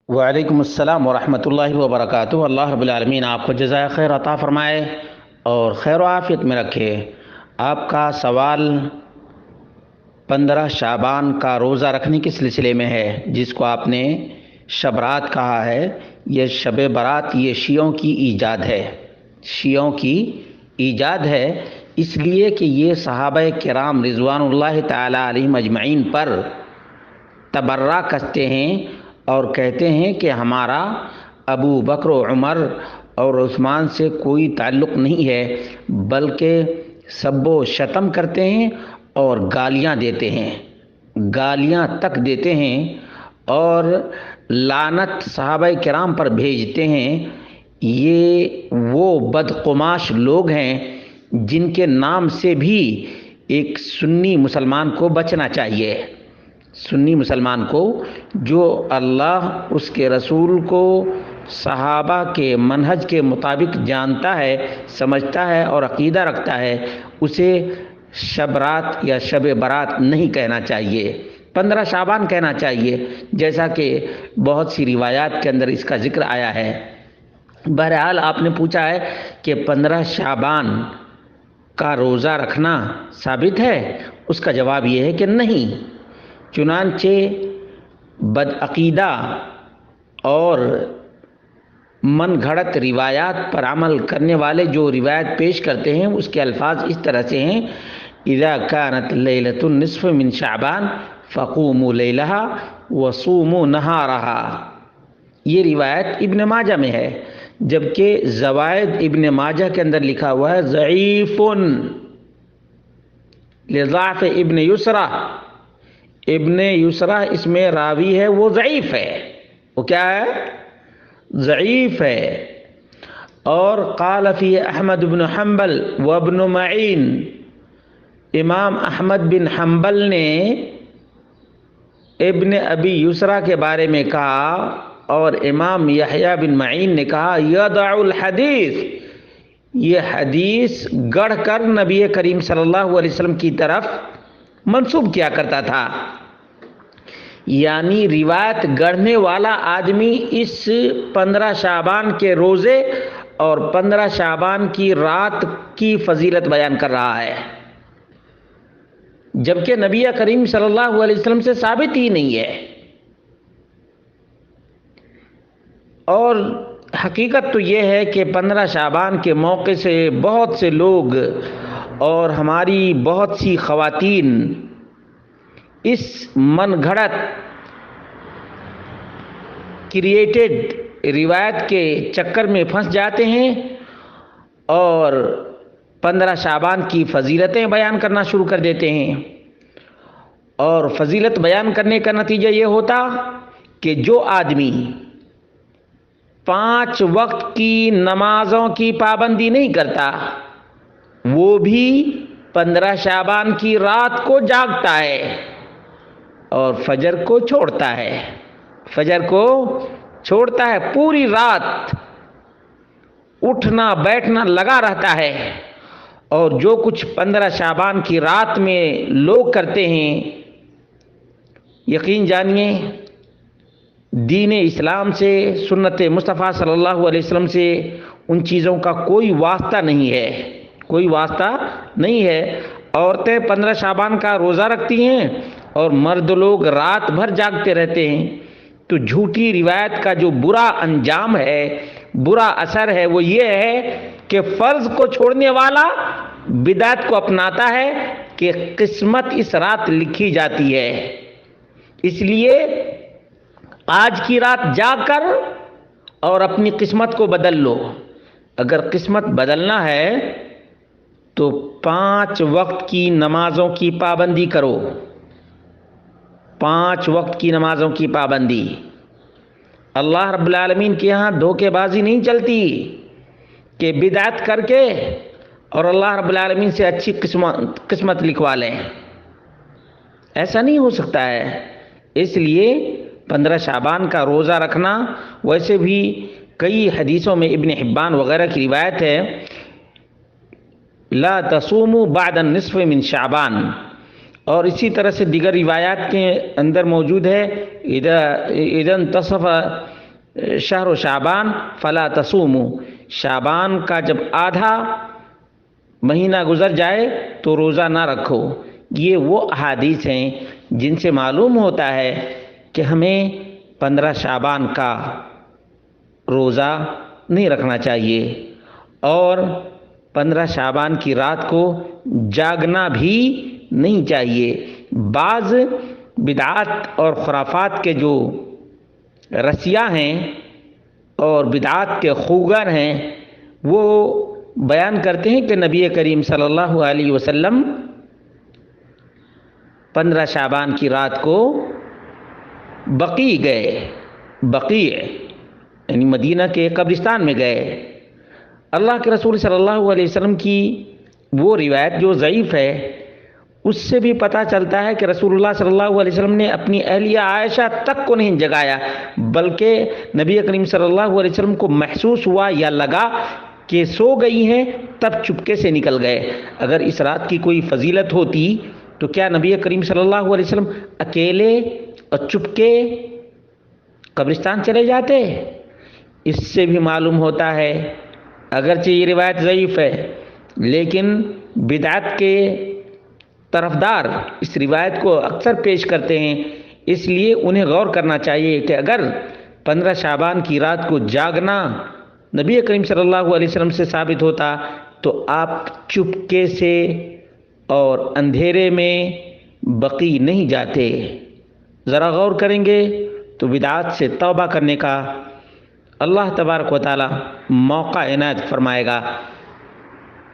وعلیکم السلام ورحمۃ اللہ وبرکاتہ۔ اللہ رب العالمین آپ کو جزائے خیر عطا فرمائے اور خیر و عافیت میں رکھے۔ آپ کا سوال 15 شعبان کا روزہ رکھنے کے سلسلے میں ہے، جس کو آپ نے شب برات کہا ہے۔ یہ شب برات یہ شیعوں کی ایجاد ہے، شیعوں کی ایجاد ہے، اس لیے کہ یہ صحابہ کرام رضوان اللہ تعالی علیہم اجمعین پر تبرہ کرتے ہیں اور کہتے ہیں کہ ہمارا ابو بکر و عمر اور عثمان سے کوئی تعلق نہیں ہے، بلکہ سب و شتم کرتے ہیں اور گالیاں دیتے ہیں، گالیاں تک دیتے ہیں اور لعنت صحابہ کرام پر بھیجتے ہیں۔ یہ وہ بدقماش لوگ ہیں جن کے نام سے بھی ایک سنی مسلمان کو بچنا چاہیے۔ سنی مسلمان کو جو اللہ اس کے رسول کو صحابہ کے منہج کے مطابق جانتا ہے، سمجھتا ہے اور عقیدہ رکھتا ہے، اسے شب رات یا شب برات نہیں کہنا چاہیے، 15 شعبان کہنا چاہیے، جیسا کہ بہت سی روایات کے اندر اس کا ذکر آیا ہے۔ بہرحال آپ نے پوچھا ہے کہ 15 شعبان کا روزہ رکھنا ثابت ہے، اس کا جواب یہ ہے کہ نہیں۔ چنانچہ بدعقیدہ اور من گھڑت روایات پر عمل کرنے والے جو روایت پیش کرتے ہیں، اس کے الفاظ اس طرح سے ہیں: اذا كانت لیلۃ النصف من شعبان فقوموا لیلہا وصوموا نہارہا۔ یہ روایت ابن ماجہ میں ہے، جبکہ زوائد ابن ماجہ کے اندر لکھا ہوا ہے ضعیف لضعف ابن یسرہ۔ ابن یسرہ اس میں راوی ہے، وہ ضعیف ہے، وہ کیا ہے؟ ضعیف ہے۔ اور قال فی احمد بن حنبل وابن معین، امام احمد بن حنبل نے ابن ابی یسرہ کے بارے میں کہا اور امام یحییٰ بن معین نے کہا یدع الحدیث، یہ حدیث گڑھ کر نبی کریم صلی اللہ علیہ وسلم کی طرف منسوب کیا کرتا تھا۔ یعنی روایت گڑھنے والا آدمی اس 15 شعبان کے روزے اور 15 شعبان کی رات کی فضیلت بیان کر رہا ہے، جبکہ نبی کریم صلی اللہ علیہ وسلم سے ثابت ہی نہیں ہے۔ اور حقیقت تو یہ ہے کہ 15 شعبان کے موقع سے بہت سے لوگ اور ہماری بہت سی خواتین اس من گھڑت کریٹڈ روایت کے چکر میں پھنس جاتے ہیں اور 15 شعبان کی فضیلتیں بیان کرنا شروع کر دیتے ہیں، اور فضیلت بیان کرنے کا نتیجہ یہ ہوتا کہ جو آدمی 5 وقت کی نمازوں کی پابندی نہیں کرتا، وہ بھی 15 شعبان کی رات کو جاگتا ہے اور فجر کو چھوڑتا ہے، فجر کو چھوڑتا ہے، پوری رات اٹھنا بیٹھنا لگا رہتا ہے۔ اور جو کچھ 15 شعبان کی رات میں لوگ کرتے ہیں، یقین جانیے دین اسلام سے، سنت مصطفیٰ صلی اللہ علیہ وسلم سے ان چیزوں کا کوئی واسطہ نہیں ہے، کوئی واسطہ نہیں ہے۔ عورتیں 15 شعبان کا روزہ رکھتی ہیں اور مرد لوگ رات بھر جاگتے رہتے ہیں، تو جھوٹی روایت کا جو برا انجام ہے، برا اثر ہے، وہ یہ ہے کہ فرض کو چھوڑنے والا بدعت کو اپناتا ہے کہ قسمت اس رات لکھی جاتی ہے، اس لیے آج کی رات جاگ کر اور اپنی قسمت کو بدل لو۔ اگر قسمت بدلنا ہے تو 5 وقت کی نمازوں کی پابندی کرو، 5 وقت کی نمازوں کی پابندی۔ اللہ رب العالمین کے یہاں دھوکے بازی نہیں چلتی کہ بدعت کر کے اور اللہ رب العالمین سے اچھی قسمت لکھوا لیں، ایسا نہیں ہو سکتا ہے۔ اس لیے 15 شعبان کا روزہ رکھنا، ویسے بھی کئی حدیثوں میں ابن حبان وغیرہ کی روایت ہے لا تصوموا بعد النصف من شعبان، اور اسی طرح سے دیگر روایات کے اندر موجود ہے اذا انتصف شہر شعبان فلا تصوموا، شعبان کا جب آدھا مہینہ گزر جائے تو روزہ نہ رکھو۔ یہ وہ احادیث ہیں جن سے معلوم ہوتا ہے کہ ہمیں 15 شعبان کا روزہ نہیں رکھنا چاہیے، اور 15 شعبان کی رات کو جاگنا بھی نہیں چاہیے۔ بعض بدعات اور خرافات کے جو رسیہ ہیں اور بدعات کے خوگر ہیں وہ بیان کرتے ہیں کہ نبی کریم صلی اللہ علیہ وسلم 15 شعبان کی رات کو بقیع گئے، بقیع یعنی مدینہ کے قبرستان میں گئے۔ اللہ کے رسول صلی اللہ علیہ وسلم کی وہ روایت جو ضعیف ہے، اس سے بھی پتہ چلتا ہے کہ رسول اللہ صلی اللہ علیہ وسلم نے اپنی اہلیہ عائشہ تک کو نہیں جگایا، بلکہ نبی کریم صلی اللہ علیہ وسلم کو محسوس ہوا یا لگا کہ سو گئی ہیں، تب چپکے سے نکل گئے۔ اگر اس رات کی کوئی فضیلت ہوتی تو کیا نبی کریم صلی اللہ علیہ وسلم اکیلے اور چپکے قبرستان چلے جاتے؟ اس سے بھی معلوم ہوتا ہے، اگرچہ یہ روایت ضعیف ہے لیکن بدعت کے طرفدار اس روایت کو اکثر پیش کرتے ہیں، اس لیے انہیں غور کرنا چاہیے کہ اگر 15 شعبان کی رات کو جاگنا نبی کریم صلی اللہ علیہ وسلم سے ثابت ہوتا تو آپ چپکے سے اور اندھیرے میں بقیع نہیں جاتے۔ ذرا غور کریں گے تو بدعات سے توبہ کرنے کا اللہ تبارک و تعالی موقع عنایت فرمائے گا۔